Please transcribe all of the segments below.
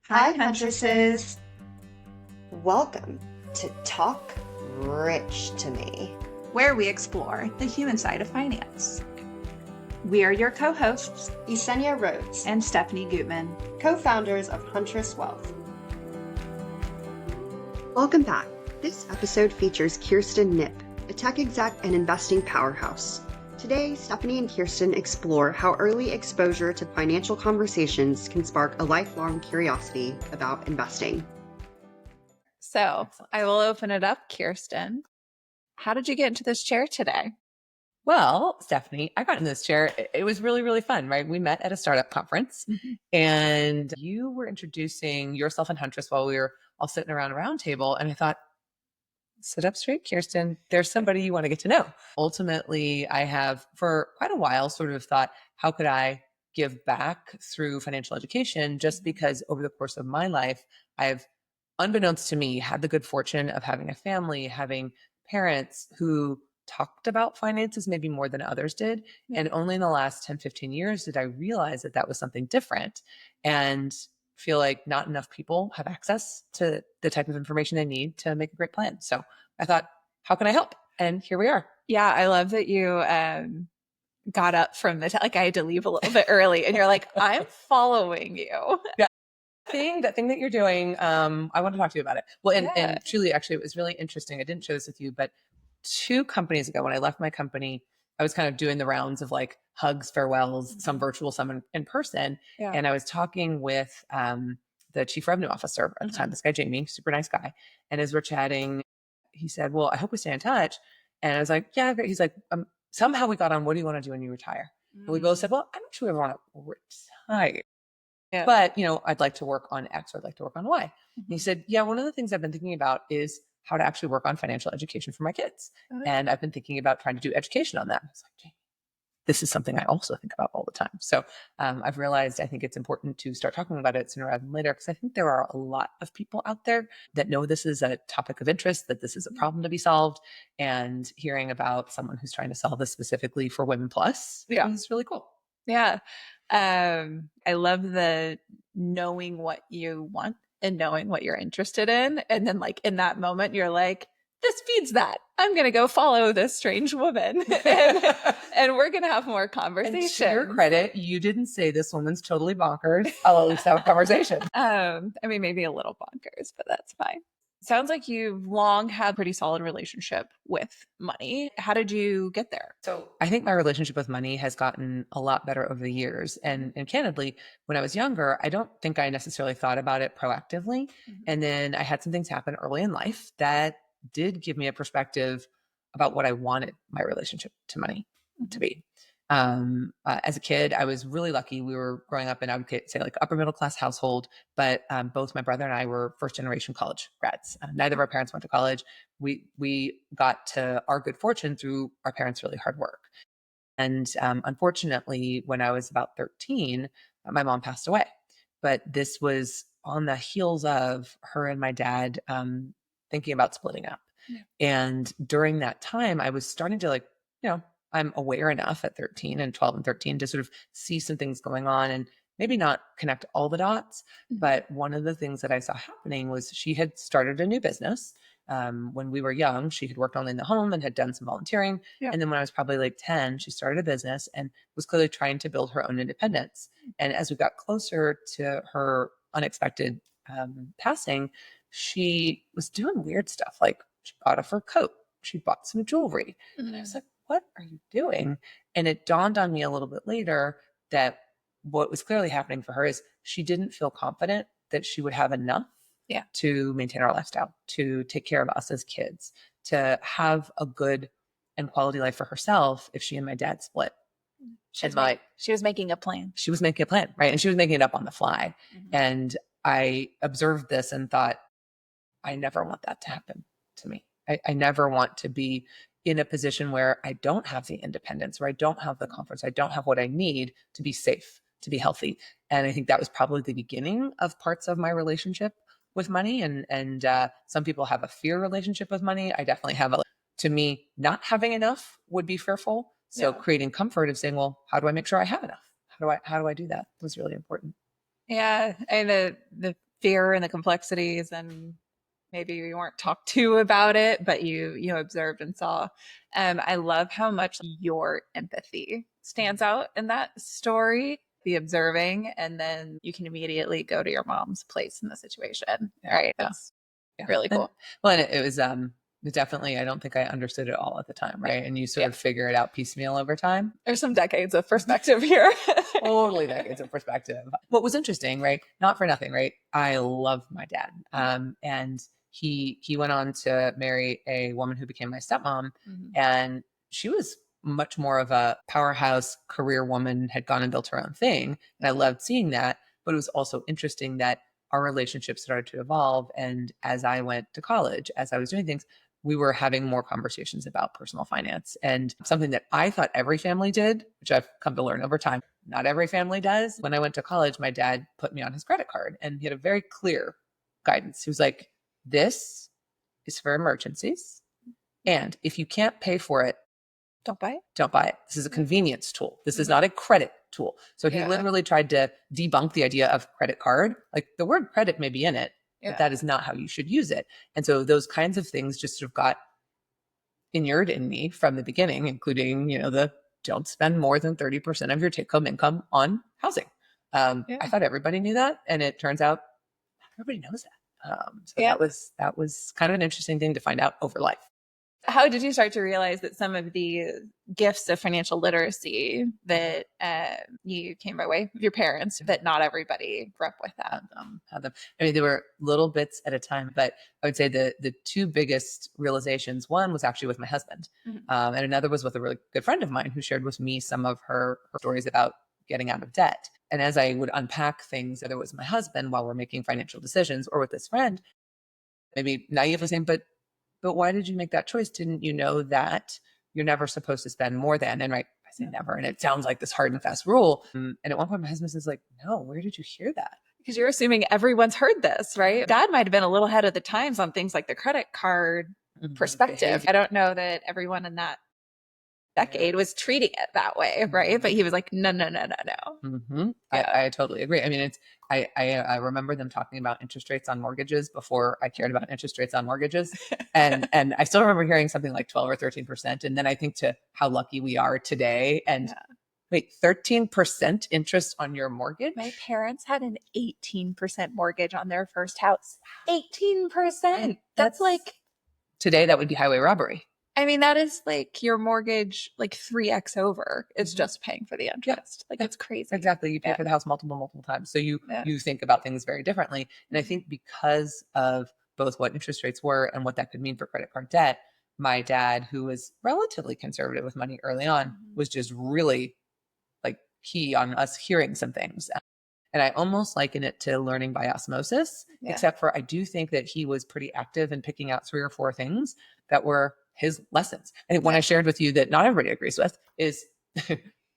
Hi, Huntresses. Welcome to Talk Rich to Me, where we explore the human side of finance. We are your co-hosts, Yesenia Rhodes and Stephanie Gutman, co-founders of Huntress Wealth. Welcome back. This episode features Kirsten Knipp, a tech exec and investing powerhouse. Today, Stephanie and Kirsten explore how early exposure to financial conversations can spark a lifelong curiosity about investing. So I will open it up, Kirsten. How did you get into this chair today? Well, Stephanie, I got in this chair. It was really, really fun, right? We met at a startup conference and you were introducing yourself and Huntress while we were all sitting around a round table. And I thought, sit up straight, Kirsten. There's somebody you want to get to know. Ultimately, I have for quite a while sort of thought, how could I give back through financial education? Just because over the course of my life, I've, unbeknownst to me, had the good fortune of having a family, having parents who talked about finances maybe more than others did. And only in the last 10, 15 years did I realize that that was something different. And feel like not enough people have access to the type of information they need to make a great plan. So I thought, how can I help? And here we are. Yeah, I love that you got up from the like I had to leave a little bit early, and you're like, I'm following you. Yeah. That thing that you're doing, I want to talk to you about it. Well, and truly, actually, it was really interesting. I didn't share this with you, but 2 companies ago, when I left my company, I was kind of doing the rounds of like hugs, farewells, some virtual, some in person. Yeah. And I was talking with the chief revenue officer at the time, this guy, Jamie, super nice guy. And as we're chatting, he said, well, I hope we stay in touch. And I was like, yeah, great. He's like, somehow we got on, what do you want to do when you retire? And we both said, well, I'm not sure we want to retire. Yeah. But, I'd like to work on X or I'd like to work on Y. And he said, yeah, one of the things I've been thinking about is how to actually work on financial education for my kids. And I've been thinking about trying to do education on that. I was like, Jamie, this is something I also think about all the time. So I've realized I think it's important to start talking about it sooner rather than later, because I think there are a lot of people out there that know this is a topic of interest, that this is a problem to be solved. And hearing about someone who's trying to solve this specifically for Women Plus is really cool. Yeah. I love the knowing what you want and knowing what you're interested in. And then like in that moment, you're like, this feeds that. I'm going to go follow this strange woman and we're going to have more conversation. And to your credit, you didn't say this woman's totally bonkers. I'll at least have a conversation. I mean, maybe a little bonkers, but that's fine. Sounds like you've long had a pretty solid relationship with money. How did you get there? So I think my relationship with money has gotten a lot better over the years. And candidly, when I was younger, I don't think I necessarily thought about it proactively. And then I had some things happen early in life that did give me a perspective about what I wanted my relationship to money to be. As a kid, I was really lucky. We were growing up in, I would say, like upper middle class household, but both my brother and I were first generation college grads. Neither of our parents went to college. We got to our good fortune through our parents' really hard work. And unfortunately, when I was about 13, my mom passed away. But this was on the heels of her and my dad thinking about splitting up. Yeah. And during that time, I was starting to I'm aware enough at 13 and 12 and 13 to sort of see some things going on and maybe not connect all the dots. But one of the things that I saw happening was she had started a new business. When we were young, she had worked only in the home and had done some volunteering. Yeah. And then when I was probably like 10, she started a business and was clearly trying to build her own independence. And as we got closer to her unexpected passing, she was doing weird stuff. Like she bought a fur coat. She bought some jewelry. And I was like, what are you doing? And it dawned on me a little bit later that what was clearly happening for her is she didn't feel confident that she would have enough to maintain our lifestyle, to take care of us as kids, to have a good and quality life for herself if she and my dad split. She was making a plan. She was making a plan, right? And she was making it up on the fly. And I observed this and thought, I never want that to happen to me. I never want to be in a position where I don't have the independence, where I don't have the confidence, I don't have what I need to be safe, to be healthy. And I think that was probably the beginning of parts of my relationship with money. And some people have a fear relationship with money. I definitely have to me, not having enough would be fearful. So creating comfort of saying, well, how do I make sure I have enough? How do I do that? Was really important. Yeah. And the fear and the complexities, and maybe you weren't talked to about it, but you observed and saw. I love how much your empathy stands out in that story, the observing, and then you can immediately go to your mom's place in the situation. Right. That's really cool. And it was definitely, I don't think I understood it all at the time, right? And you sort of figure it out piecemeal over time. There's some decades of perspective here. Totally decades of perspective. What was interesting, right? Not for nothing, right? I love my dad. And he went on to marry a woman who became my stepmom. And she was much more of a powerhouse career woman, had gone and built her own thing. And I loved seeing that. But it was also interesting that our relationship started to evolve. And as I went to college, as I was doing things, we were having more conversations about personal finance, and something that I thought every family did, which I've come to learn over time, not every family does. When I went to college, my dad put me on his credit card, and he had a very clear guidance. He was like, this is for emergencies. And if you can't pay for it, don't buy it. Don't buy it. This is a convenience tool. This is not a credit tool. So he literally tried to debunk the idea of credit card. Like, the word credit may be in it, but that is not how you should use it. And so those kinds of things just sort of got inured in me from the beginning, including, the don't spend more than 30% of your take-home income on housing. I thought everybody knew that. And it turns out everybody knows that. That was kind of an interesting thing to find out over life. How did you start to realize that some of the gifts of financial literacy that you came by way of your parents, that not everybody grew up with that? Had them. I mean, there were little bits at a time, but I would say the two biggest realizations, one was actually with my husband, and another was with a really good friend of mine who shared with me some of her stories about getting out of debt. And as I would unpack things, whether it was my husband while we're making financial decisions or with this friend, maybe naively saying, but why did you make that choice? Didn't you know that you're never supposed to spend more than? And I say never. And it sounds like this hard and fast rule. And at one point, my husband says, like, no, where did you hear that? Because you're assuming everyone's heard this, right? Dad might have been a little ahead of the times on things like the credit card perspective. I don't know that everyone in that decade was treating it that way, right? But he was like, no. I totally agree. I mean, I remember them talking about interest rates on mortgages before I cared about interest rates on mortgages. And I still remember hearing something like 12 or 13%. And then I think to how lucky we are today. And wait, 13% interest on your mortgage? My parents had an 18% mortgage on their first house. 18%. That's like, today that would be highway robbery. I mean, that is like your mortgage, like 3x over. It's just paying for the interest. Like, it's crazy. Exactly. You pay for the house multiple times. So you think about things very differently. And I think because of both what interest rates were and what that could mean for credit card debt, my dad, who was relatively conservative with money early on, was just really like key on us hearing some things. And I almost liken it to learning by osmosis, except for I do think that he was pretty active in picking out 3 or 4 things that were his lessons. And when I shared with you that not everybody agrees with is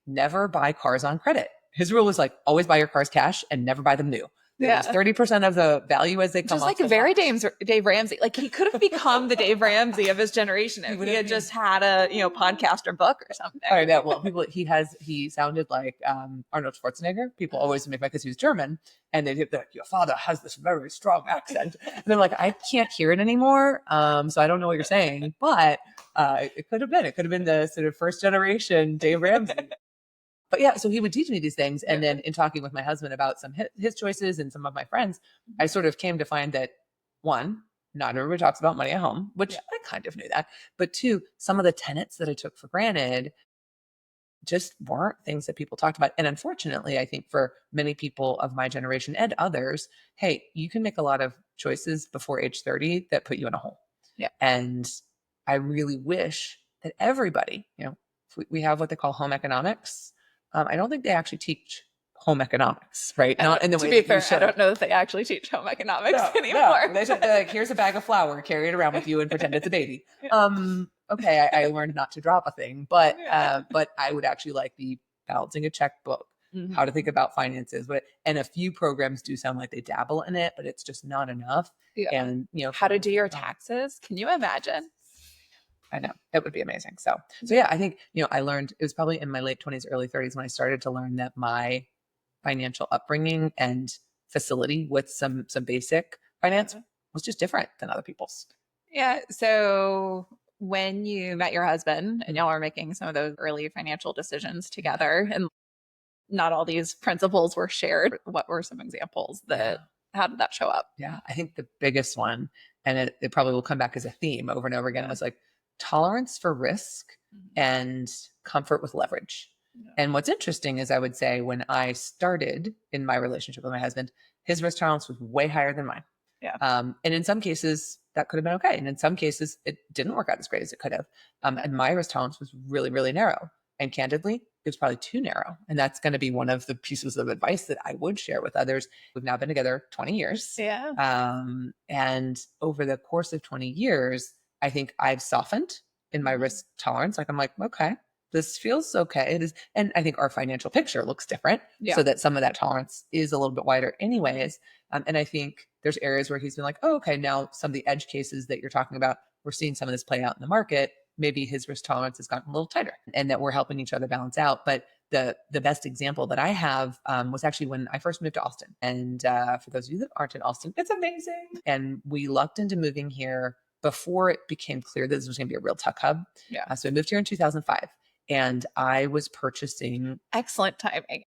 never buy cars on credit. His rule was like, always buy your cars cash and never buy them new. Yeah. 30% of the value as they come. Just like a very Dave Ramsey. Like, he could have become the Dave Ramsey of his generation if he had just had a podcast or book or something. All right, yeah, well, he sounded like Arnold Schwarzenegger. People always make fun because he was German, and they're like, your father has this very strong accent. And they're like, I can't hear it anymore, so I don't know what you're saying. But it could have been the sort of first generation Dave Ramsey. But yeah, so he would teach me these things. And then in talking with my husband about some his choices and some of my friends, I sort of came to find that, one, not everybody talks about money at home, which I kind of knew that. But 2, some of the tenets that I took for granted just weren't things that people talked about. And unfortunately, I think for many people of my generation and others, hey, you can make a lot of choices before age 30 that put you in a hole. Yeah. And I really wish that everybody, we have what they call home economics. I don't think they actually teach home economics, right? Not in the way. To be fair, I don't know that they actually teach home economics anymore. No. They should, like, here's a bag of flour, carry it around with you and pretend it's a baby. Okay, I learned not to drop a thing, but I would actually like the balancing a checkbook, how to think about finances. And a few programs do sound like they dabble in it, but it's just not enough. Yeah. And how to do your taxes. Can you imagine? I know, it would be amazing. So yeah, I think, I learned, it was probably in my late 20s, early 30s when I started to learn that my financial upbringing and facility with some basic finance was just different than other people's. Yeah. So when you met your husband and y'all were making some of those early financial decisions together, and not all these principles were shared, what were some examples that, how did that show up? Yeah. I think the biggest one, and it probably will come back as a theme over and over again, was like tolerance for risk and comfort with leverage. And what's interesting is I would say when I started in my relationship with my husband, his risk tolerance was way higher than mine. Yeah. And in some cases that could have been okay. And in some cases it didn't work out as great as it could have. And my risk tolerance was really, really narrow. And candidly, it was probably too narrow. And that's going to be one of the pieces of advice that I would share with others. We've now been together 20 years. Yeah. And over the course of 20 years, I think I've softened in my risk tolerance. Like I'm like, okay, this feels okay. It is. And I think our financial picture looks different so that some of that tolerance is a little bit wider anyways. And I think there's areas where he's been like, oh, okay, now some of the edge cases that you're talking about, we're seeing some of this play out in the market. Maybe his risk tolerance has gotten a little tighter and that we're helping each other balance out. But the best example that I have was actually when I first moved to Austin. And for those of you that aren't in Austin, it's amazing. And we lucked into moving here before it became clear that this was going to be a real tech hub. Yeah. So I moved here in 2005 and I was purchasing. Excellent timing.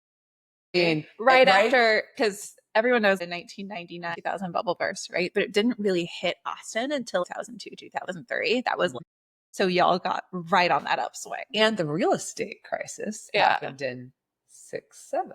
Right after, because everyone knows the 1999, 2000 bubble burst, right? But it didn't really hit Austin until 2002, 2003. That was so y'all got right on that upswing. And the real estate crisis happened in 6-7.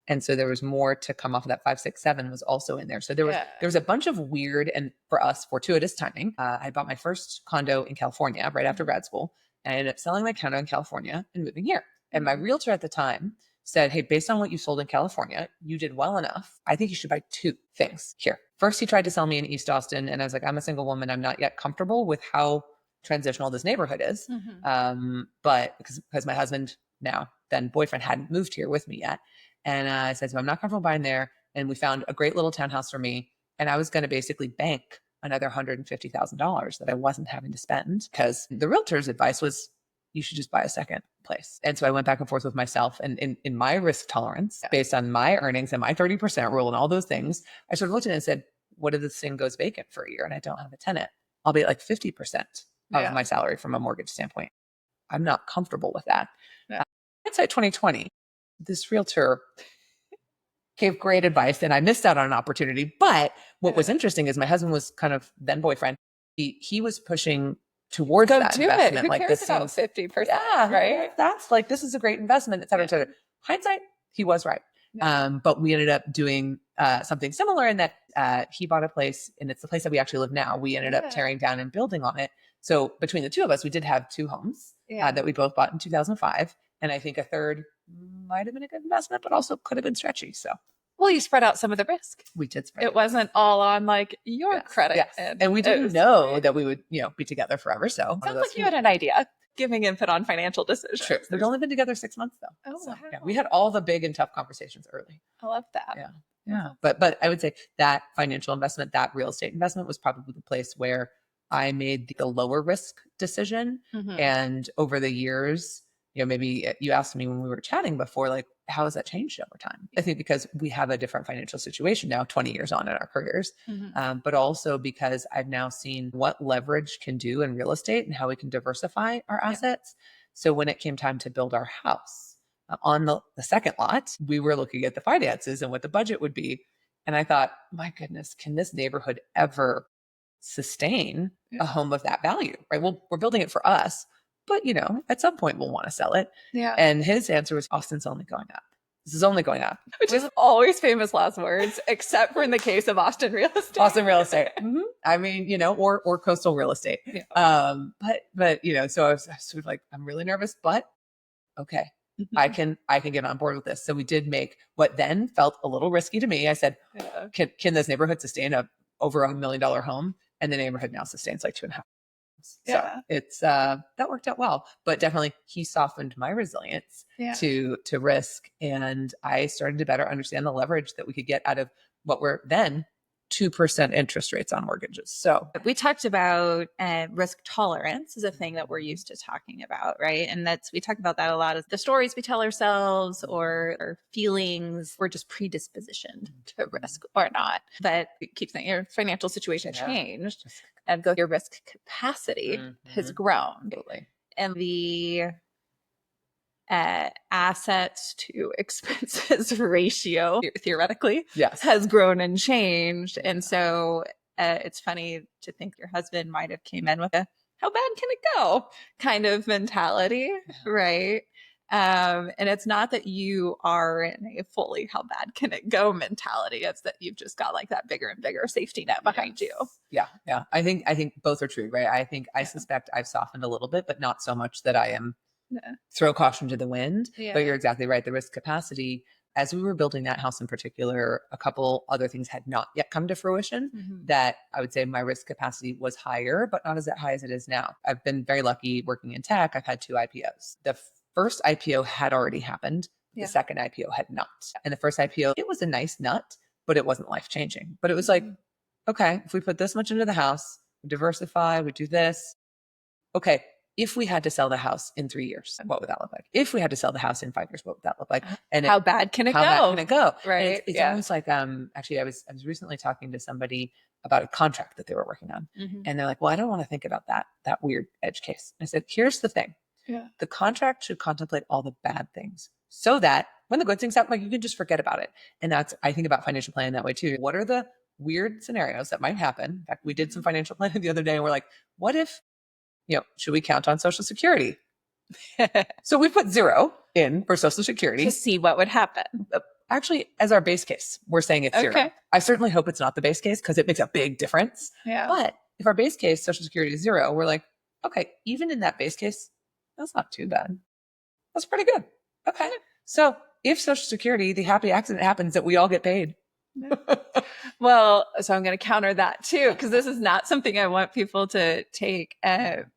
And so there was more to come off of that. 5-6-7 was also in there. So there was a bunch of weird and for us fortuitous timing. I bought my first condo in California right after grad school. And I ended up selling my condo in California and moving here. And my realtor at the time said, hey, based on what you sold in California, you did well enough. I think you should buy 2 things here. First, he tried to sell me in East Austin. And I was like, I'm a single woman. I'm not yet comfortable with how transitional this neighborhood is. But because my husband, now then boyfriend, hadn't moved here with me yet. And I said, so I'm not comfortable buying there. And we found a great little townhouse for me. And I was going to basically bank another $150,000 that I wasn't having to spend because the realtor's advice was, you should just buy a second place. And so I went back and forth with myself and in my risk tolerance based on my earnings and my 30% rule and all those things, I sort of looked at it and said, what if this thing goes vacant for a year and I don't have a tenant? I'll be at like 50% of my salary from a mortgage standpoint. I'm not comfortable with that. Hindsight 2020, this realtor gave great advice and I missed out on an opportunity. But what was interesting is my husband was kind of then boyfriend. He was pushing towards that investment. Who like cares this about 50%? Right? That's like, this is a great investment, et cetera, et cetera. Hindsight, he was right. But we ended up doing something similar in that he bought a place and it's the place that we actually live now. We ended up tearing down and building on it. So between the two of us, we did have 2 homes that we both bought in 2005. And I think a third might have been a good investment, but also could have been stretchy. So, well, you spread out some of the risk. We did spread it wasn't all on like your credit. And we didn't know that we would, be together forever. So sounds like you had an idea. Giving input on financial decisions. True. We've only been together 6 months though. Oh, so, wow. We had all the big and tough conversations early. I love that. Yeah. But I would say that financial investment, that real estate investment was probably the place where I made the lower risk decision. And over the years, maybe you asked me when we were chatting before, like, how has that changed over time? I think because we have a different financial situation now, 20 years on in our careers, but also because I've now seen what leverage can do in real estate and how we can diversify our assets. So when it came time to build our house on the second lot, we were looking at the finances and what the budget would be. And I thought, my goodness, can this neighborhood ever sustain a home of that value? Right? Well, we're building it for us. But, at some point we'll want to sell it. And his answer was, Austin's only going up. This is only going up. Which is always famous last words, except for in the case of Austin real estate. Austin real estate. I mean, or coastal real estate. But so I was sort of like, I'm really nervous, but okay, I can get on board with this. So we did make what then felt a little risky to me. I said, can this neighborhood sustain over $1 million home? And the neighborhood now sustains like 2.5. So it's that worked out well, but definitely he softened my resilience to risk. And I started to better understand the leverage that we could get out of what were then 2% interest rates on mortgages. So we talked about risk tolerance is a thing that we're used to talking about, right? And we talk about that a lot as the stories we tell ourselves or our feelings. We're just predispositioned to risk or not. But you keep saying your financial situation changed and your risk capacity has grown. Absolutely. And the assets to expenses ratio theoretically has grown and changed. And so it's funny to think your husband might have came in with a how bad can it go kind of mentality, right? And it's not that you are in a fully how bad can it go mentality. It's that you've just got like that bigger and bigger safety net behind you. Yeah. I think both are true, right? I suspect I've softened a little bit, but not so much that I am throw caution to the wind. But you're exactly right. The risk capacity, as we were building that house in particular, a couple other things had not yet come to fruition that I would say my risk capacity was higher, but not as high as it is now. I've been very lucky working in tech. I've had 2 IPOs. The first IPO had already happened. The second IPO had not. And the first IPO, it was a nice nut, but it wasn't life-changing. But it was like, okay, if we put this much into the house, we diversify, we do this. Okay, if we had to sell the house in 3 years, what would that look like? If we had to sell the house in 5 years, what would that look like? And how bad can it go? How bad can it go? Right. It's almost like, actually, I was recently talking to somebody about a contract that they were working on. And they're like, well, I don't want to think about that weird edge case. And I said, here's the thing. The contract should contemplate all the bad things so that when the good things happen, like you can just forget about it. And I think about financial planning that way too. What are the weird scenarios that might happen? In fact, we did some financial planning the other day and we're like, what if, should we count on Social Security? So we put 0 in for Social Security to see what would happen. Actually, as our base case, we're saying it's 0. I certainly hope it's not the base case because it makes a big difference. But if our base case, Social Security is 0, we're like, okay, even in that base case, that's not too bad. That's pretty good. Okay. So if Social Security, the happy accident happens that we all get paid. Well, so I'm going to counter that too, because this is not something I want people to take.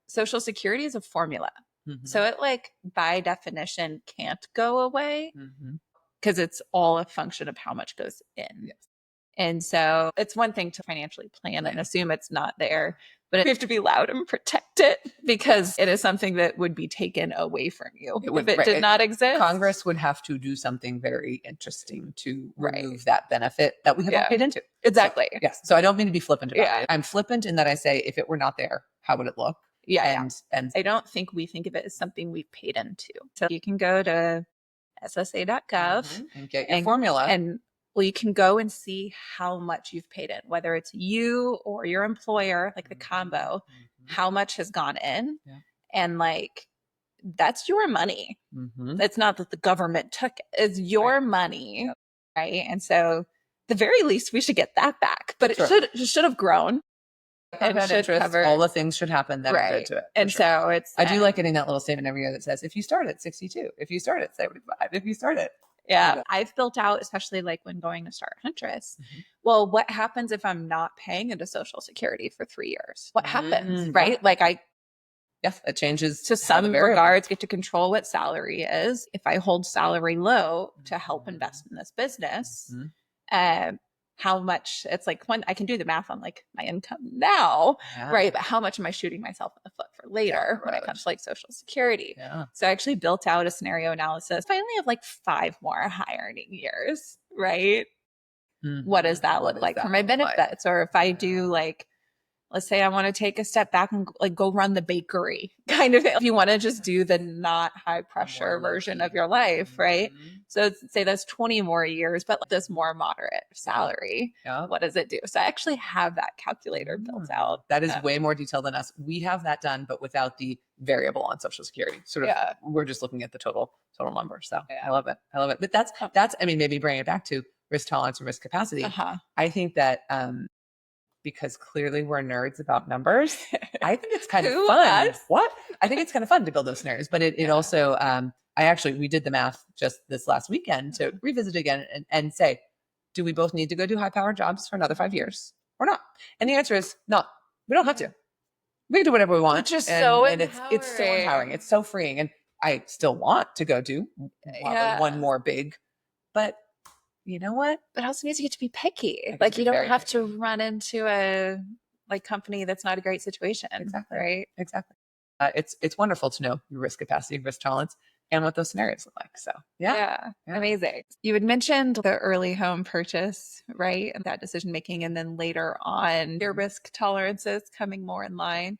Social Security is a formula. So it by definition can't go away because it's all a function of how much goes in. And so it's one thing to financially plan and assume it's not there, but we have to be loud and protect it because it is something that would be taken away from you if it did not exist. Congress would have to do something very interesting to remove that benefit that we have all paid into. Exactly. So, yes. So I don't mean to be flippant about it. I'm flippant in that I say, if it were not there, how would it look? And I don't think we think of it as something we've paid into. So you can go to ssa.gov and get your formula. And you can go and see how much you've paid in, whether it's you or your employer, like the combo, how much has gone in. And that's your money. It's not that the government took it. It's your money. Right. And so the very least we should get that back, but it should have grown. And should cover all the things should happen that are good to it. And so it's I do like getting that little statement every year that says, if you start at 62, if you start at 75, if you start at I've built out, especially when going to Start Huntress. Well, what happens if I'm not paying into Social Security for 3 years? What happens, right? It changes to some regards, get to control what salary is. If I hold salary low to help invest in this business, how much it's when I can do the math on my income now, right? But how much am I shooting myself in the foot for later when it comes to Social Security? So I actually built out a scenario analysis. If I only have 5 more high earning years, right? What does that look like for my benefits? Or if I do let's say I want to take a step back and go run the bakery kind of, if you want to just do the not high pressure version of your life, right? So say that's 20 more years, but this more moderate salary, what does it do? So I actually have that calculator built out. That is way more detailed than us. We have that done, but without the variable on Social Security. We're just looking at the total number. So I love it. But that's, maybe bring it back to risk tolerance and risk capacity. I think that, because clearly we're nerds about numbers, I think it's kind of fun. I think it's kind of fun to build those scenarios, but it also, we did the math just this last weekend to revisit again and say, do we both need to go do high powered jobs for another 5 years or not? And the answer is no, we don't have to. We can do whatever we want. It's just so empowering. It's so empowering. It's so freeing. And I still want to go do one more big, but you know what? But it also means you get to be picky. get Like to you be don't very have picky. to run into a like company that's not a great situation. Exactly. Right. Exactly. It's wonderful to know your risk capacity, risk tolerance, and what those scenarios look like. So yeah. Amazing. You had mentioned the early home purchase, right? And that decision making, and then later on your risk tolerances coming more in line.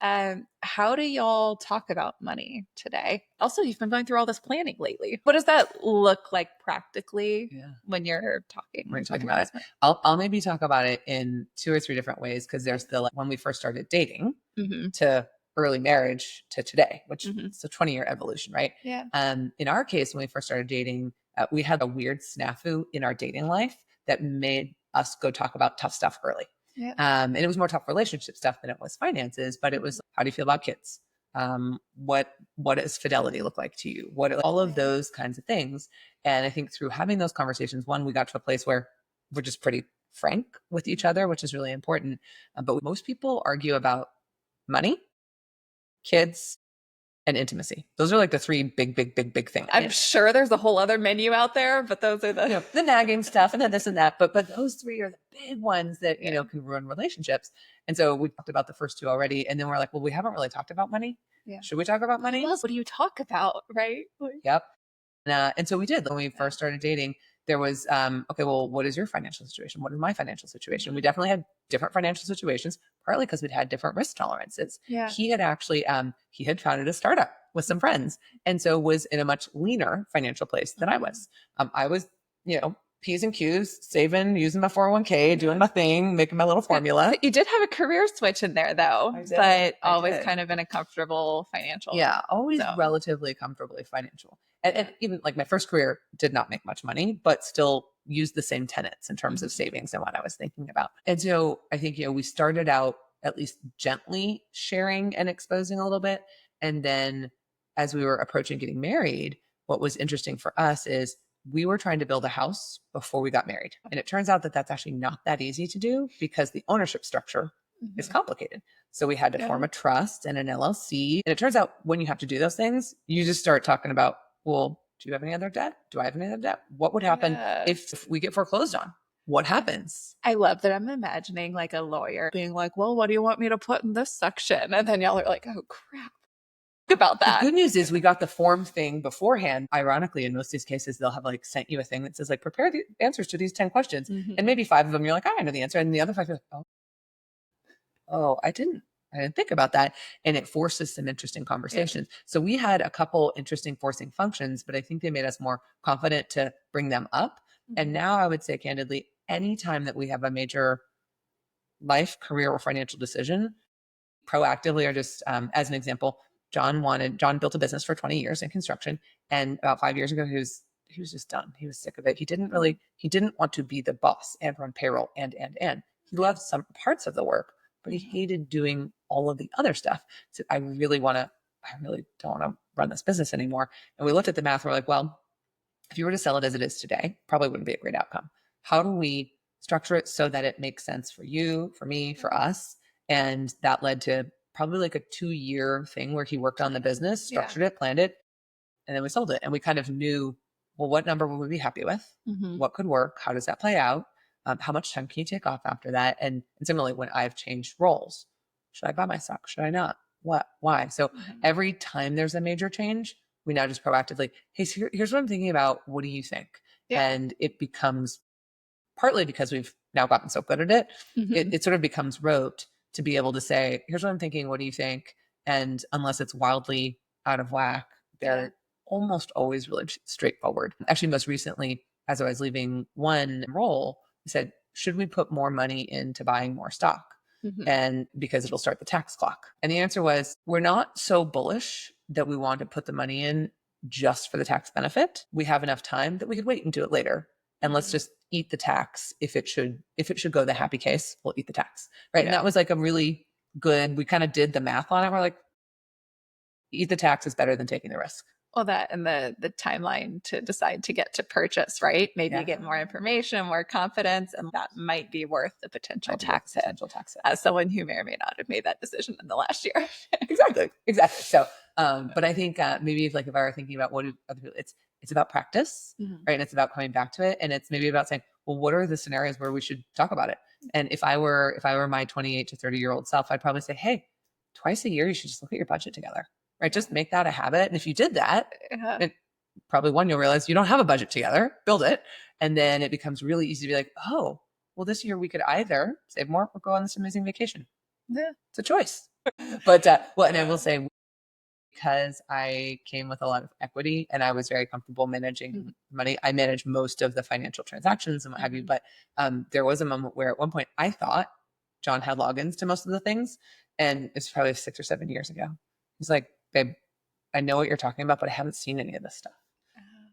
How do y'all talk about money today? Also, you've been going through all this planning lately. What does that look like practically when you're talking? When you're talking about it, I'll maybe talk about it in 2 or 3 different ways, because there's the when we first started dating to early marriage to today, which is a 20-year evolution, right? Yeah. In our case, when we first started dating, we had a weird snafu in our dating life that made us go talk about tough stuff early. Yeah. And it was more tough relationship stuff than it was finances, but it was, how do you feel about kids? What does fidelity look like to you? All of those kinds of things. And I think through having those conversations, one, we got to a place where we're just pretty frank with each other, which is really important. But most people argue about money, kids, and intimacy. Those are like the 3 big things. I'm sure there's a whole other menu out there, but those are the the nagging stuff and then this and that. But those 3 are the big ones that can ruin relationships. And so we talked about the first 2 already, and then we're like, well, we haven't really talked about money. Yeah. Should we talk about money? What do you talk about, right? Yep. And so we did. When we first started dating, there was, okay, well, what is your financial situation? What is my financial situation? We definitely had different financial situations, partly because we'd had different risk tolerances. Yeah. He had actually, he had founded a startup with some friends, and so was in a much leaner financial place than I was. I was, P's and Q's, saving, using my 401k, doing my thing, making my little formula. You did have a career switch in there though, but always kind of in a comfortable financial. Yeah, always relatively comfortably financial. And even like my first career did not make much money, but still used the same tenets in terms of savings and what I was thinking about. And so I think, we started out at least gently sharing and exposing a little bit. And then as we were approaching getting married, what was interesting for us is we were trying to build a house before we got married. And it turns out that that's actually not that easy to do because the ownership structure is complicated. So we had to form a trust and an LLC. And it turns out when you have to do those things, you just start talking about, well, do you have any other debt? Do I have any other debt? What would happen if we get foreclosed on? What happens? I love that. I'm imagining like a lawyer being like, well, what do you want me to put in this section? And then y'all are like, oh crap. About that. The good news is we got the form thing beforehand. Ironically, in most of these cases, they'll have like sent you a thing that says like, prepare the answers to these 10 questions. And maybe 5 of them, you're like, I know the answer. And the other 5, you're like, oh, I didn't think about that. And it forces some interesting conversations. Yeah. So we had a couple interesting forcing functions, but I think they made us more confident to bring them up. And now I would say candidly, anytime that we have a major life, career, or financial decision, proactively, or just as an example, John built a business for 20 years in construction. And about 5 years ago, he was just done. He was sick of it. He didn't want to be the boss and run payroll and. He loved some parts of the work, but he hated doing all of the other stuff. So I really don't want to run this business anymore. And we looked at the math. We're like, well, if you were to sell it as it is today, probably wouldn't be a great outcome. How do we structure it so that it makes sense for you, for me, for us? And that led to probably like a 2-year thing where he worked on the business, structured it, planned it, and then we sold it. And we kind of knew, well, what number would we be happy with? What could work? How does that play out? How much time can you take off after that? And similarly, when I've changed roles, should I buy my stock? Should I not? What? Why? So every time there's a major change, we now just proactively, hey, so here's what I'm thinking about. What do you think? Yeah. And it becomes, partly because we've now gotten so good at it, it sort of becomes rote to be able to say, here's what I'm thinking. What do you think? And unless it's wildly out of whack, they're almost always really straightforward. Actually, most recently, as I was leaving one role, I said, should we put more money into buying more stock? And because it'll start the tax clock. And the answer was, we're not so bullish that we want to put the money in just for the tax benefit. We have enough time that we could wait and do it later. And let's just eat the tax. If it should go the happy case, we'll eat the tax. Right. Yeah. And that was like a really good, we kind of did the math on it. We're like, eat the tax is better than taking the risk. Well, that and the timeline to decide to get to purchase, right? Maybe you get more information, more confidence, and that might be worth the potential tax hit. As someone who may or may not have made that decision in the last year. Exactly. So, but I think maybe if I were thinking about what do other people, it's it's about practice, Mhm. right? And it's about coming back to it. And it's maybe about saying, well, what are the scenarios where we should talk about it? And if I were my 28 to 30-year-old self, I'd probably say, hey, twice a year, you should just look at your budget together, right? Just make that a habit. And if you did that, Yeah. it, probably one, you'll realize you don't have a budget together, build it. And then it becomes really easy to be like, oh, well, this year we could either save more or go on this amazing vacation. Yeah. It's a choice. But, well, and I will say, because I came with a lot of equity and I was very comfortable managing money, I managed most of the financial transactions and what have you. But there was a moment where at one point I thought John had logins to most of the things. And it's probably 6 or 7 years ago. He's like, babe, I know what you're talking about, but I haven't seen any of this stuff.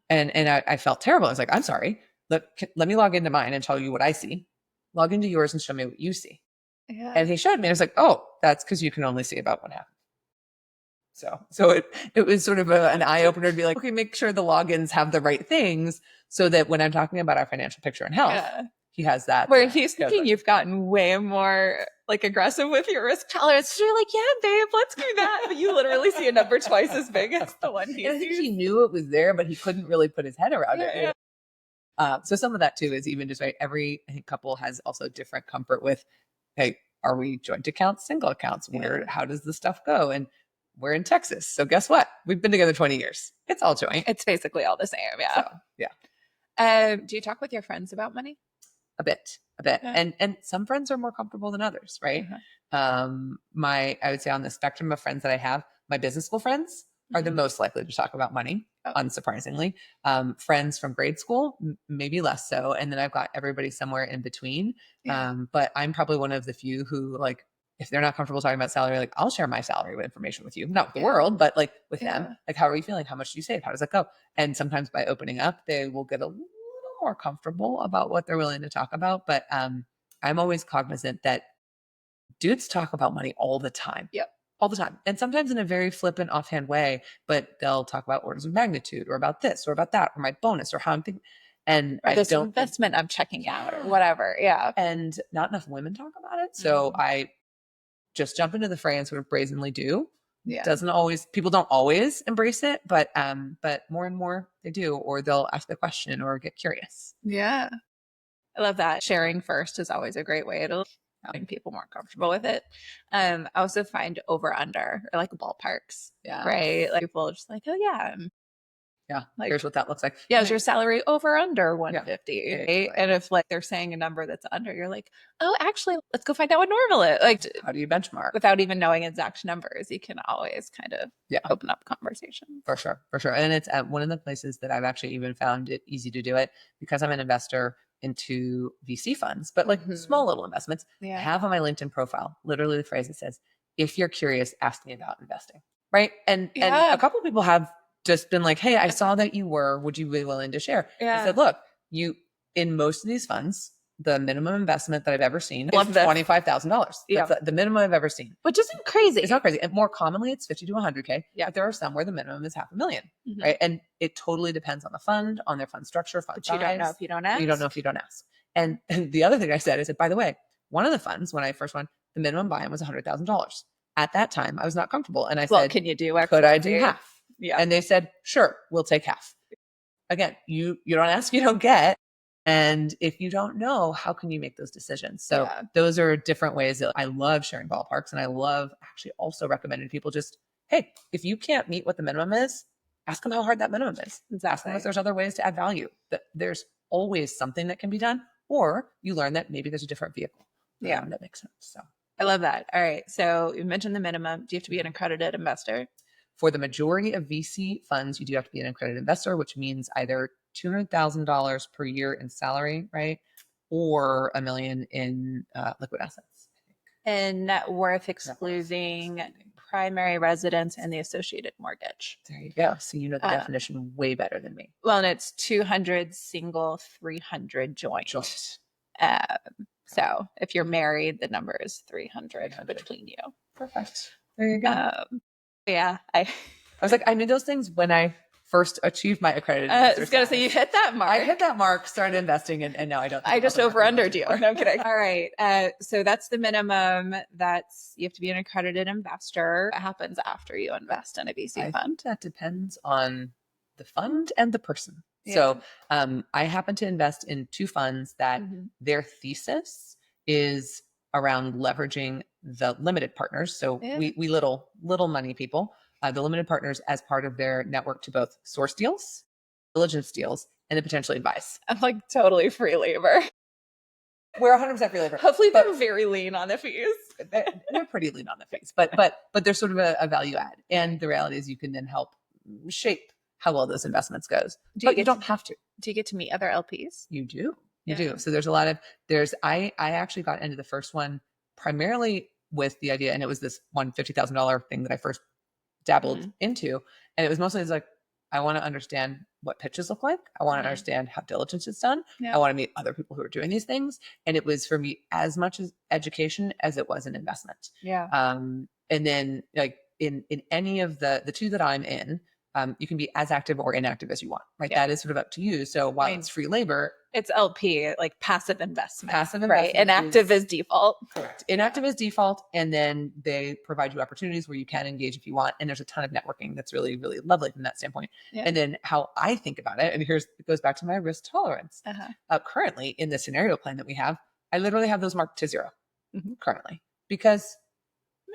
And I felt terrible. I was like, I'm sorry. Let me log into mine and tell you what I see. Log into yours and show me what you see. Yeah. And he showed me. I was like, oh, that's because you can only see about what happened. So it was sort of an eye opener to be like, okay, make sure the logins have the right things so that when I'm talking about our financial picture and health, he has that. Where he's thinking you've gotten way more like aggressive with your risk tolerance. So you're like, yeah, babe, let's do that. But you literally see a number twice as big as the one he I think sees. he knew it was there, but he couldn't really put his head around it. Yeah. So some of that too is even just right. Every I think couple has also different comfort with, hey, are we joint accounts, single accounts? How does the stuff go? And we're in Texas. So guess what? We've been together 20 years. It's all joint. It's basically all the same. Yeah. So, yeah. Do you talk with your friends about money? A bit. Yeah. And some friends are more comfortable than others, right? I would say on the spectrum of friends that I have, my business school friends are the most likely to talk about money, unsurprisingly. Friends from grade school, maybe less so. And then I've got everybody somewhere in between. But I'm probably one of the few who like, if they're not comfortable talking about salary, like I'll share my salary information with you, not with the world, but like with them. Like, how are you feeling? How much do you save? How does that go? And sometimes by opening up, they will get a little more comfortable about what they're willing to talk about. But I'm always cognizant that dudes talk about money all the time. Yep. All the time. And sometimes in a very flippant, offhand way, but they'll talk about orders of magnitude or about this or about that or my bonus or how I'm thinking. And or this investment I'm checking out or whatever. Yeah. And not enough women talk about it. So I just jump into the fray and sort of brazenly do. People don't always embrace it, but more and more they do, or they'll ask the question or get curious. Yeah. I love that. Sharing first is always a great way to make people more comfortable with it. I also find over under or like ballparks. Yeah. Right. Like people are just like, oh yeah. Yeah. Like, here's what that looks like. Yeah. Is your salary over under 150? Yeah, right? And if like they're saying a number that's under, you're like, oh, actually, let's go find out what normal is. Like, how do you benchmark? Without even knowing exact numbers, you can always kind of open up conversation. For sure. And it's one of the places that I've actually even found it easy to do it because I'm an investor into VC funds, but like small little investments. I have on my LinkedIn profile, literally the phrase that says, if you're curious, ask me about investing. Right. And a couple of people have just been like, hey, I saw that would you be willing to share? I said, look, in most of these funds, the minimum investment that I've ever seen is $25,000. That's the minimum I've ever seen. Which isn't crazy. It's not crazy. And more commonly, it's 50 to 100K. Yeah. But there are some where the minimum is $500,000. Right. And it totally depends on the fund, on their fund structure, fund size. You don't know if you don't ask. You don't know if you don't ask. And the other thing I said is that, by the way, one of the funds, when I first went, the minimum buy-in was $100,000. At that time, I was not comfortable. And I said, can you do X? Could I do half? Yeah. And they said, sure, we'll take half. Again, you don't ask, you don't get. And if you don't know, how can you make those decisions? So those are different ways that I love sharing ballparks. And I love actually also recommending people just, hey, if you can't meet what the minimum is, ask them how hard that minimum is. Ask them if there's other ways to add value. That there's always something that can be done, or you learn that maybe there's a different vehicle. That makes sense. So I love that. All right. So you mentioned the minimum. Do you have to be an accredited investor? For the majority of VC funds, you do have to be an accredited investor, which means either $200,000 per year in salary, right? Or $1 million in liquid assets. And net worth excluding primary residence and the associated mortgage. There you go. So you know the definition way better than me. Well, and it's 200 single, 300 joint. So if you're married, the number is 300 between you. Perfect. There you go. I was like, I knew those things when I first achieved my accredited. I was going to say, you hit that mark. I hit that mark, started investing, and now I don't. I just over-undered you. No, I'm kidding. All right. So that's the minimum. You have to be an accredited investor. What happens after you invest in a VC fund? That depends on the fund and the person. So I happen to invest in 2 funds that their thesis is around leveraging the limited partners. So we little money people, the limited partners as part of their network to both source deals, diligence deals, and then potentially advice. I'm like totally free labor. We're 100% free labor. Hopefully they're very lean on the fees. They're pretty lean on the fees, but there's sort of a value add. And the reality is you can then help shape how well those investments goes. But you don't have to. Do you get to meet other LPs? You do. You do. So there's a lot of, I actually got into the first one primarily with the idea, and it was this one $50,000 thing that I first dabbled into. And it was mostly like, I want to understand what pitches look like. I want to understand how diligence is done. I want to meet other people who are doing these things. And it was for me as much as education as it was an investment. Yeah. And then like in any of the 2 that I'm in, you can be as active or inactive as you want, right? That is sort of up to you. So while it's free labor, it's LP, like passive investment. Passive investment. Right. Inactive is default. Correct. Inactive is default. And then they provide you opportunities where you can engage if you want. And there's a ton of networking that's really, really lovely from that standpoint. Yeah. And then how I think about it, and it goes back to my risk tolerance. Currently in the scenario plan that we have, I literally have those marked to 0 currently, because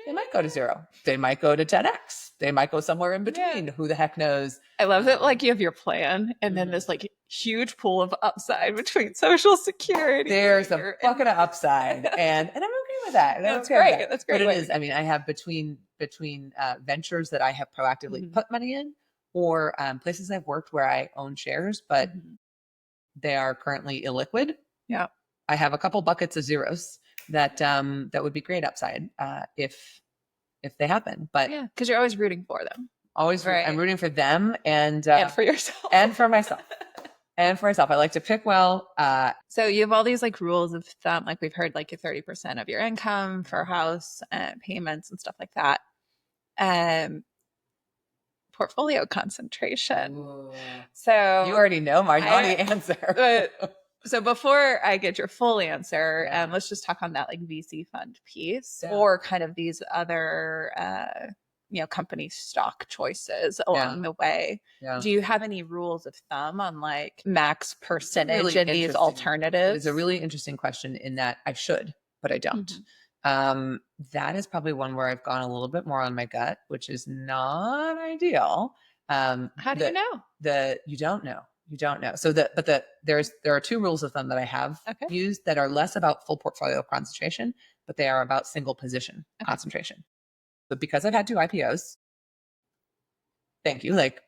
they might go to 0. They might go to 10x. They might go somewhere in between. Who the heck knows? I love that, like, you have your plan and then this like huge pool of upside between Social Security. There's a bucket of upside, and I'm okay with that. That's great. That's great. But it is. I mean, I have between ventures that I have proactively put money in, or places I've worked where I own shares, but they are currently illiquid. Yeah, I have a couple buckets of zeros that would be great upside if they happen. But yeah, because you're always rooting for them. Always, right. I'm rooting for them and for yourself and for myself. And for myself, I like to pick well. So you have all these like rules of thumb, like we've heard, like 30% of your income for house payments and stuff like that. Portfolio concentration. Ooh. So you already know my naughty answer. So before I get your full answer, let's just talk on that like VC fund piece or kind of these other, company stock choices along the way. Yeah. Do you have any rules of thumb on like max percentage in these alternatives? It's a really interesting question in that I should, but I don't. That is probably one where I've gone a little bit more on my gut, which is not ideal. How do you know? You don't know. You don't know. So there are 2 rules of thumb that I have used that are less about full portfolio concentration, but they are about single position concentration. But because I've had 2 IPOs, thank you, like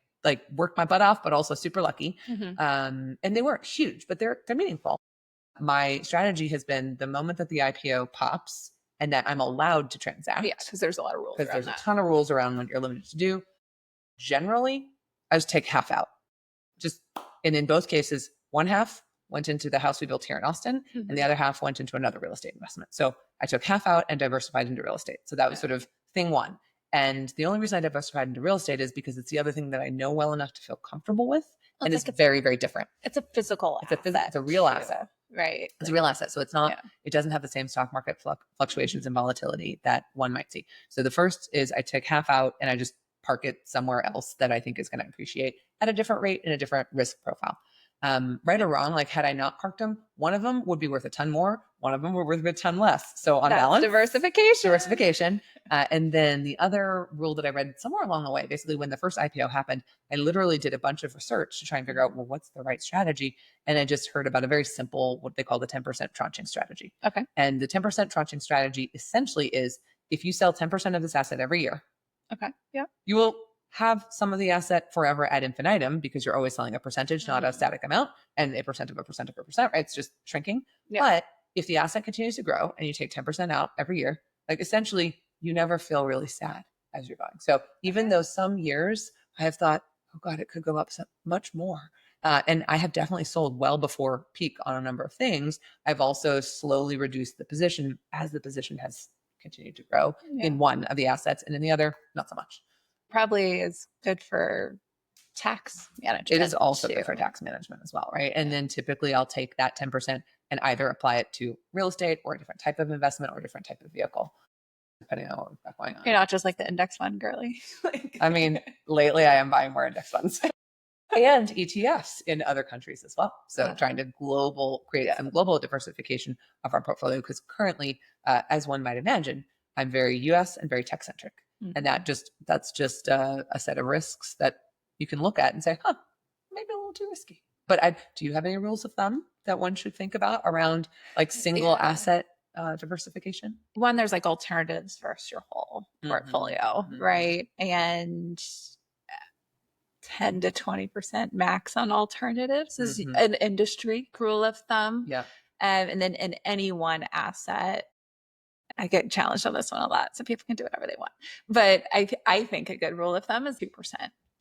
worked my butt off, but also super lucky. And they weren't huge, but they're meaningful. My strategy has been the moment that the IPO pops and that I'm allowed to transact. Yeah, because there's a lot of rules. Because there's a ton of rules around what you're limited to do. Generally, I just take half out. And in both cases, one half went into the house we built here in Austin, and the other half went into another real estate investment. So I took half out and diversified into real estate. So that was sort of thing 1. And the only reason I diversified into real estate is because it's the other thing that I know well enough to feel comfortable with. And it's very, very different. It's a physical asset. It's a real asset. Right. It's a real asset. So it's not, it doesn't have the same stock market fluctuations and volatility that one might see. So the first is I take half out and I just park it somewhere else that I think is going to appreciate at a different rate and a different risk profile. Right or wrong, like had I not parked them, one of them would be worth a ton more. One of them would be worth a ton less. So on balance, diversification. And then the other rule that I read somewhere along the way, basically when the first IPO happened, I literally did a bunch of research to try and figure out, well, what's the right strategy? And I just heard about a very simple, what they call the 10% tranching strategy. Okay. And the 10% tranching strategy essentially is if you sell 10% of this asset every year, you will have some of the asset forever ad infinitum because you're always selling a percentage, not a static amount, and a percent of a percent of a percent, right? It's just shrinking. Yeah. But if the asset continues to grow and you take 10% out every year, like essentially you never feel really sad as you're going. So even though some years I have thought, oh God, it could go up so much more. And I have definitely sold well before peak on a number of things. I've also slowly reduced the position as the position has continued to grow in one of the assets, and in the other, not so much. Probably is good for tax management. It is also good for tax management as well, right? And then typically I'll take that 10% and either apply it to real estate or a different type of investment or a different type of vehicle, depending on what we've got going on. You're not just like the index fund girly. I mean, lately I am buying more index funds. and ETFs in other countries as well. So trying to create some global diversification of our portfolio, because currently, as one might imagine, I'm very US and very tech centric. And that's just a set of risks that you can look at and say, maybe a little too risky. But do you have any rules of thumb that one should think about around like single asset diversification? One, there's like alternatives versus your whole portfolio, right? And 10 to 20% max on alternatives is an industry rule of thumb. Yeah. And then in any one asset, I get challenged on this one a lot, so people can do whatever they want. But I think a good rule of thumb is 2%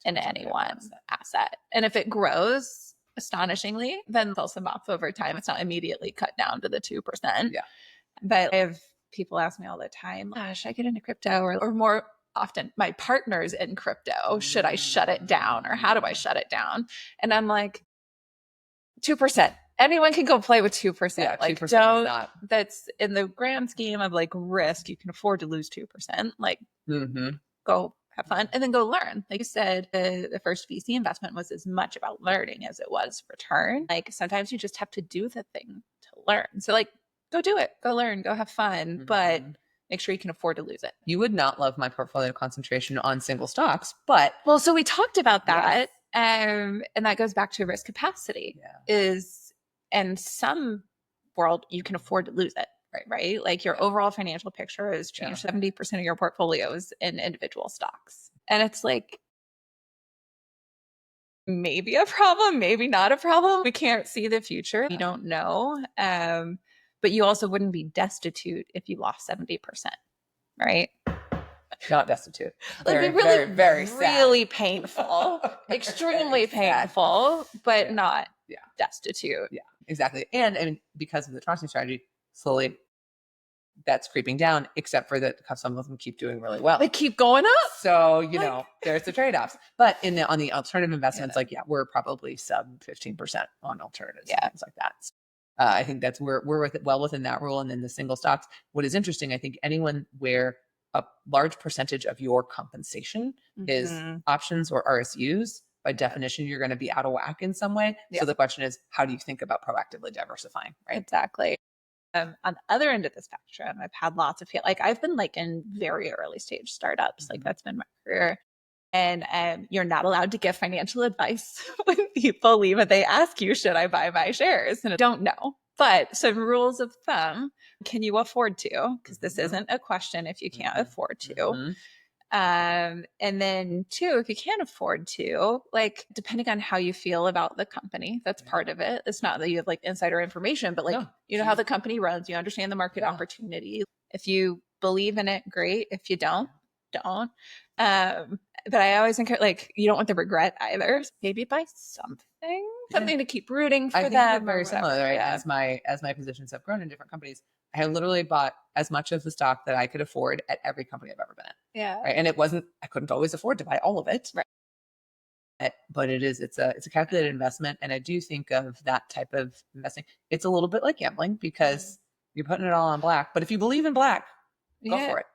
in any one asset. And if it grows astonishingly, then they'll sum up over time. It's not immediately cut down to the 2%. Yeah. But I have people ask me all the time, should I get into crypto? Or more often, my partner's in crypto. Should I shut it down? Or how do I shut it down? And I'm like, 2%. Anyone can go play with 2%. Yeah, like 2% that's in the grand scheme of like risk, you can afford to lose 2%. Like go have fun and then go learn. Like you said, the first VC investment was as much about learning as it was return. Like sometimes you just have to do the thing to learn. So like go do it, go learn, go have fun, but make sure you can afford to lose it. You would not love my portfolio concentration on single stocks, but so we talked about that. And that goes back to risk capacity is in some world, you can afford to lose it, right? Like your overall financial picture has changed. 70% of your portfolio is in individual stocks. And it's like, maybe a problem, maybe not a problem. We can't see the future. You don't know. But you also wouldn't be destitute if you lost 70%, right? Not destitute. Like really, very sad. Really painful, extremely painful, but not destitute. Yeah, exactly. And I mean, because of the tranching strategy, slowly that's creeping down, except for that some of them keep doing really well. They keep going up. So, there's the trade-offs. But on the alternative investments, we're probably sub 15% on alternatives and things like that. So, I think that's we're well within that rule. And then the single stocks. What is interesting, I think anyone where a large percentage of your compensation is options or RSUs, by definition, you're going to be out of whack in some way. So the question is, how do you think about proactively diversifying? Right? Exactly. On the other end of the spectrum, I've had lots of people, like I've been like in very early stage startups, like that's been my career. And you're not allowed to give financial advice when people leave and they ask you, should I buy my shares? And I don't know. But some rules of thumb, can you afford to? Because this isn't a question if you can't afford to. And then 2, if you can't afford to, like depending on how you feel about the company, that's part of it. It's not that you have like insider information, but like you know how the company runs, you understand the market opportunity. If you believe in it, great. If you don't. But I always encourage, like, you don't want the regret either. Maybe buy something to keep rooting for them. I think very similar, right? As my positions have grown in different companies, I have literally bought as much of the stock that I could afford at every company I've ever been in. Yeah. Right. And I couldn't always afford to buy all of it. Right. But it's a calculated investment. And I do think of that type of investing. It's a little bit like gambling because you're putting it all on black. But if you believe in black, go for it.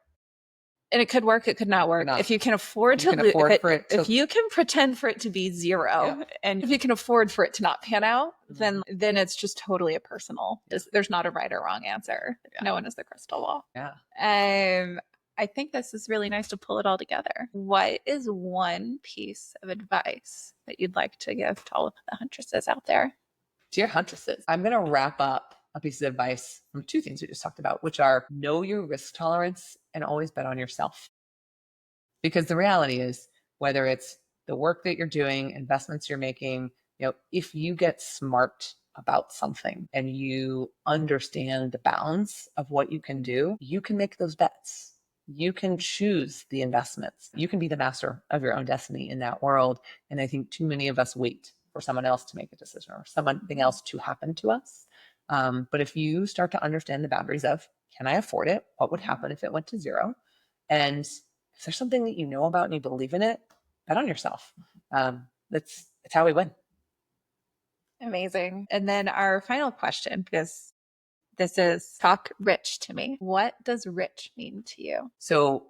And it could work, it could not work. If you can afford if you can pretend for it to be zero, and if you can afford for it to not pan out, then it's just totally a personal. There's not a right or wrong answer. No one is the crystal ball. I think this is really nice to pull it all together. What is one piece of advice that you'd like to give to all of the huntresses out there? Dear huntresses, I'm going to wrap up a piece of advice from 2 things we just talked about, which are know your risk tolerance and always bet on yourself. Because the reality is, whether it's the work that you're doing, investments you're making, if you get smart about something and you understand the balance of what you can do, you can make those bets. You can choose the investments. You can be the master of your own destiny in that world. And I think too many of us wait for someone else to make a decision or something else to happen to us. But if you start to understand the boundaries of, can I afford it? What would happen if it went to zero? And if there's something that you know about and you believe in it, bet on yourself. That's how we win. Amazing. And then our final question, because this is talk rich to me. What does rich mean to you? So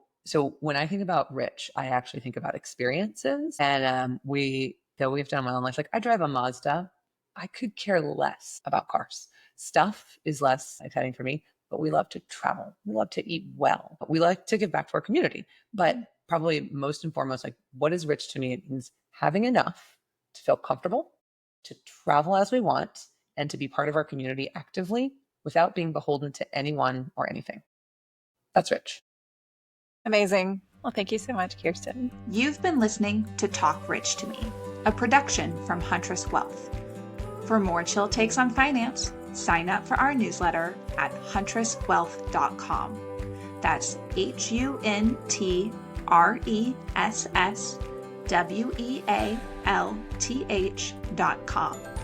when I think about rich, I actually think about experiences. And we that we've done in my own life. Like I drive a Mazda. I could care less about cars. Stuff is less exciting for me, but we love to travel. We love to eat well. We like to give back to our community. But probably most and foremost, like what is rich to me? It means having enough to feel comfortable, to travel as we want, and to be part of our community actively without being beholden to anyone or anything. That's rich. Amazing. Well, thank you so much, Kirsten. You've been listening to Talk Rich to Me, a production from Huntress Wealth. For more chill takes on finance, sign up for our newsletter at huntresswealth.com. That's HUNTRESSWEALTH.com.